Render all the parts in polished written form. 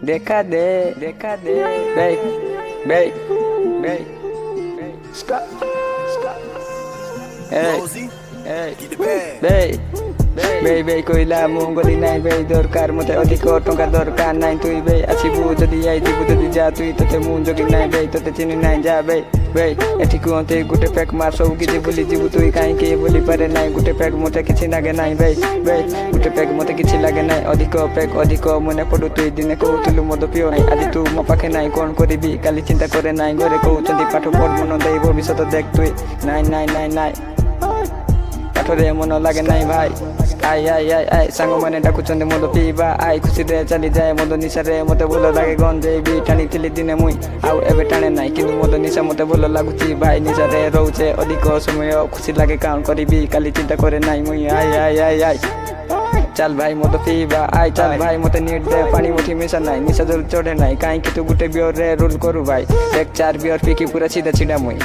देखा दे बे बे बे stop बे कोइला मुंगली नाई बे दरकार मते अधिक टंका दरकार नाई तुई बे आसिबु जदि आइदिबु जदि जा तुई तते मु जगि नाई बे तते चिनि नाई जा बे एठी कुहते गुटे पैक मार सब किछि बोली जिबु तुई काई के बोली पारे नाई गुटे पैक मते किछि लागे नाई बे गुटे पैक मते किछि लागे नाई अधिक पैक अधिक मने पडु तुई दिने कहउतलु मद पियो नाई आदि तू मो पाखे नाई कोन करिबि काली चिंता करे नाई घरे कहउचंदी पाठ पढ मन देई भविष्यत देख तुई नाई नाई नाई नाई पाठरे मन लागे नाई भाई आई सांग मैंने डाकुचंदे मद पीवा आई खुशी रे चली जाए मद निशा रे मते भल लागे गंजेबी टाणी थिली दिने मुई आउ एबे टाणे नाई किंतु मद निशा मते भल लागुची भाई निशा रे रहउचे अधिक समय खुशी लागे काम करिबी काली चिंता करे नाई मुई आई चल भाई मद पीवा आई चल भाई मते नीट दे पानी मुठी मिसा नाई निशा जल चढ़े नाई काई कि तू गुटे बियर रे रोल करू भाई एक चार बियर पी की पूरा सीधा छिड़ा मुई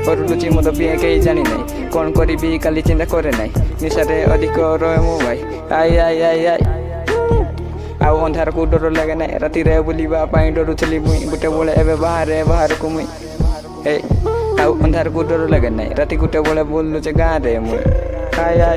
करुलुची मद पिए के जानी नाई कोन करिबी काली चिंता करे नाई निशा रे अधिक रहे मु भाई आई आउ अंधार को डर लगे ना राति रे बुलिबा पाई डरुछली मुई गुटे बोले एबे बाहर को मुई आउ अंधार को डर लगे ना राति गुटे बोले बोललु जे गां रे मुई आई